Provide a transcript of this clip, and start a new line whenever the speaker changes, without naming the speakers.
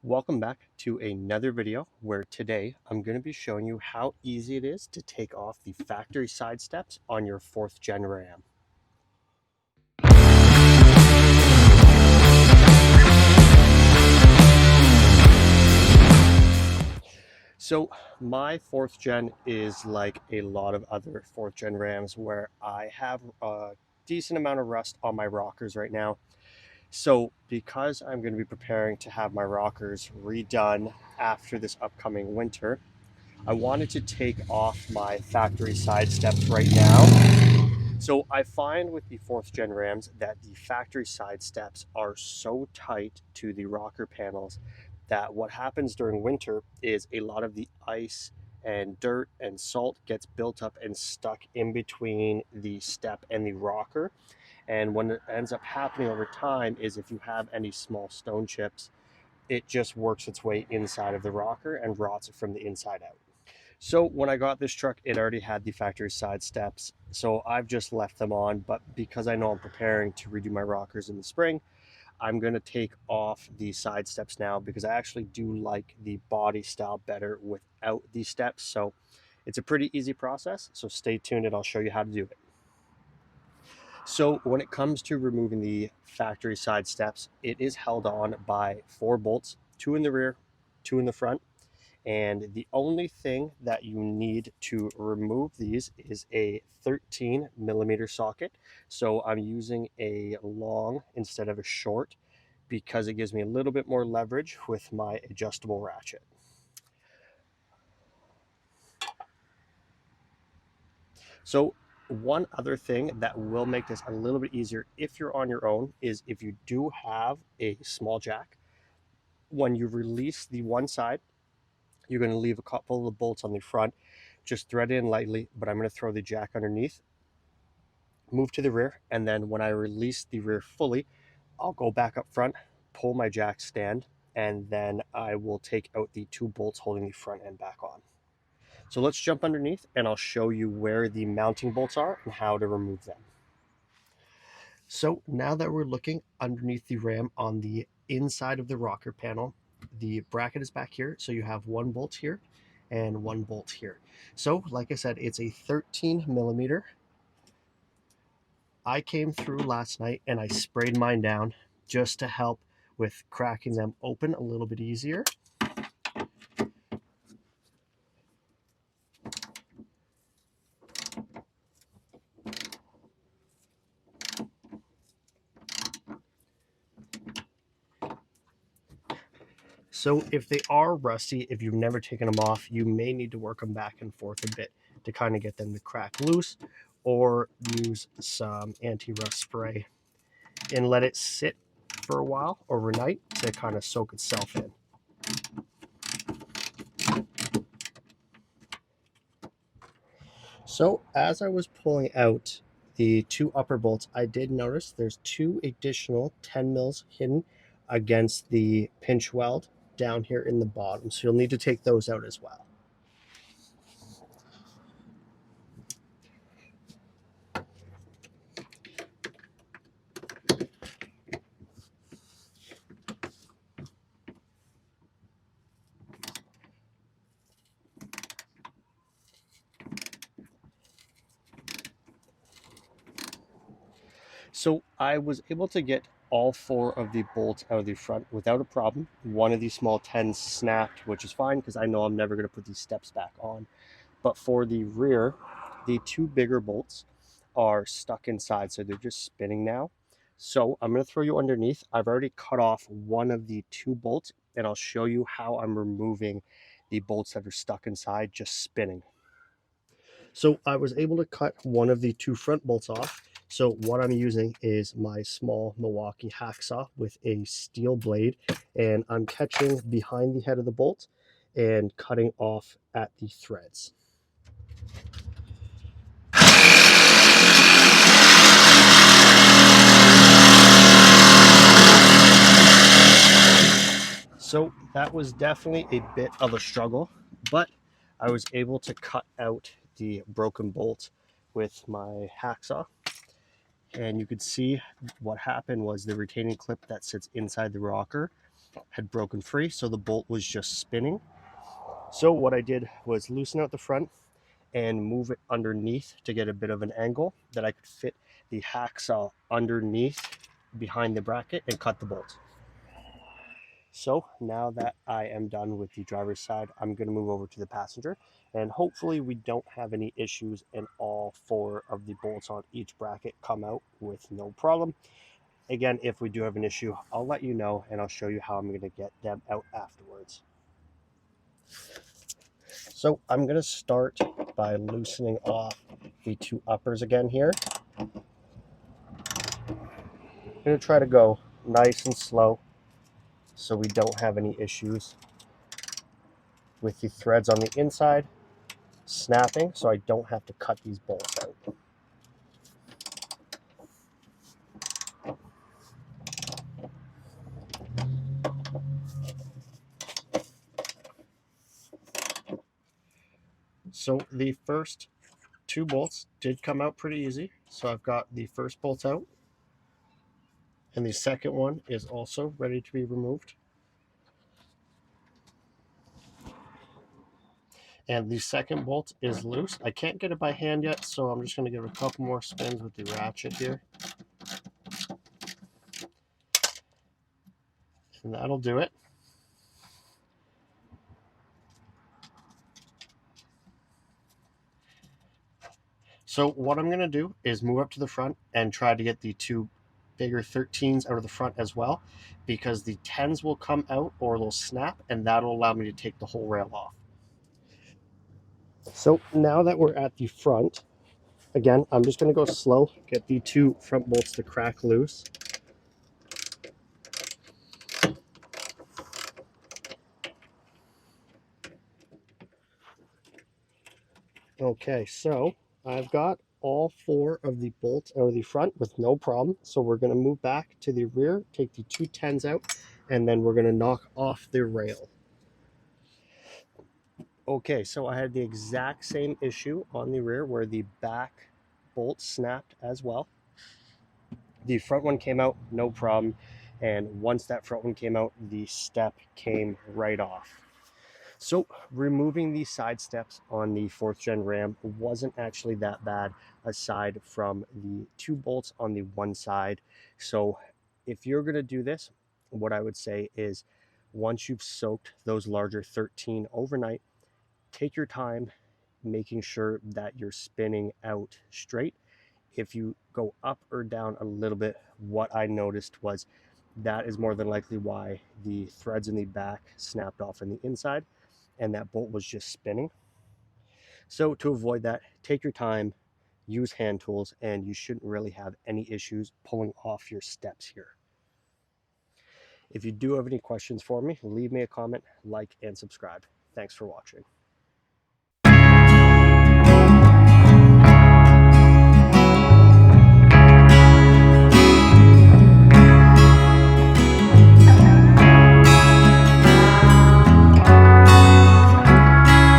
Welcome back to another video where today I'm going to be showing you how easy it is to take off the factory side steps on your 4th gen Ram. So my 4th gen is like a lot of other 4th gen Rams where I have a decent amount of rust on my rockers right now. So because I'm going to be preparing to have my rockers redone after this upcoming winter, I wanted to take off my factory side steps right now. So I find with the 4th gen Rams that the factory side steps are so tight to the rocker panels that what happens during winter is a lot of the ice and dirt and salt gets built up and stuck in between the step and the rocker. And what ends up happening over time is if you have any small stone chips, it just works its way inside of the rocker and rots it from the inside out. So when I got this truck, it already had the factory side steps. So I've just left them on, but because I know I'm preparing to redo my rockers in the spring, I'm going to take off the side steps now because I actually do like the body style better without these steps. So it's a pretty easy process. So stay tuned and I'll show you how to do it. So when it comes to removing the factory side steps, it is held on by 4 bolts, 2 in the rear, 2 in the front. And the only thing that you need to remove these is a 13 millimeter socket. So I'm using a long instead of a short because it gives me a little bit more leverage with my adjustable ratchet. So one other thing that will make this a little bit easier if you're on your own is if you do have a small jack, when you release the one side, you're going to leave a couple of the bolts on the front, just thread it in lightly, but I'm going to throw the jack underneath, move to the rear, and then when I release the rear fully, I'll go back up front, pull my jack stand, and then I will take out the 2 bolts holding the front end back on. So let's jump underneath and I'll show you where the mounting bolts are and how to remove them. So now that we're looking underneath the Ram on the inside of the rocker panel, the bracket is back here. So you have 1 bolt here and 1 bolt here. So like I said, it's a 13 millimeter. I came through last night and I sprayed mine down just to help with cracking them open a little bit easier. So if they are rusty, if you've never taken them off, you may need to work them back and forth a bit to kind of get them to crack loose, or use some anti-rust spray and let it sit for a while overnight to kind of soak itself in. So as I was pulling out the 2 upper bolts, I did notice there's 2 additional 10 mils hidden against the pinch weld down here in the bottom. So you'll need to take those out as well. So I was able to get all 4 of the bolts out of the front without a problem. One of these small 10s snapped, which is fine because I know I'm never going to put these steps back on. But for the rear, the 2 bigger bolts are stuck inside, so they're just spinning now. So I'm going to throw you underneath. I've already cut off one of the 2 bolts, and I'll show you how I'm removing the bolts that are stuck inside, just spinning. So I was able to cut one of the 2 front bolts off. So what I'm using is my small Milwaukee hacksaw with a steel blade, and I'm catching behind the head of the bolt and cutting off at the threads. So that was definitely a bit of a struggle, but I was able to cut out the broken bolt with my hacksaw. And you could see what happened was the retaining clip that sits inside the rocker had broken free, so the bolt was just spinning. So what I did was loosen out the front and move it underneath to get a bit of an angle that I could fit the hacksaw underneath behind the bracket and cut the bolt. So now that I am done with the driver's side, I'm going to move over to the passenger, and hopefully we don't have any issues and all 4 of the bolts on each bracket come out with no problem. Again, if we do have an issue, I'll let you know and I'll show you how I'm going to get them out afterwards. So I'm going to start by loosening off the 2 uppers again here. I'm going to try to go nice and slow so we don't have any issues with the threads on the inside snapping, so I don't have to cut these bolts out. So the first 2 bolts did come out pretty easy. So I've got the first bolt out, and the second one is also ready to be removed. And the second bolt is loose. I can't get it by hand yet, so I'm just going to give it a couple more spins with the ratchet here. And that'll do it. So what I'm going to do is move up to the front and try to get the 2 bigger 13s out of the front as well, because the 10s will come out or they'll snap, and that'll allow me to take the whole rail off. So now that we're at the front, again, I'm just going to go slow, get the 2 front bolts to crack loose. Okay, so I've got all 4 of the bolts out of the front with no problem. So we're going to move back to the rear, take the 2 10s out, and then we're going to knock off the rail. Okay, so I had the exact same issue on the rear where the back bolt snapped as well. The front one came out, no problem. And once that front one came out, the step came right off. So removing the side steps on the 4th gen Ram wasn't actually that bad, aside from the 2 bolts on the one side. So if you're going to do this, what I would say is once you've soaked those larger 13 overnight, take your time making sure that you're spinning out straight. If you go up or down a little bit, what I noticed was that is more than likely why the threads in the back snapped off in the inside, and that bolt was just spinning. So to avoid that, take your time, use hand tools, and you shouldn't really have any issues pulling off your steps here. If you do have any questions for me, leave me a comment, like, and subscribe. Thanks for watching.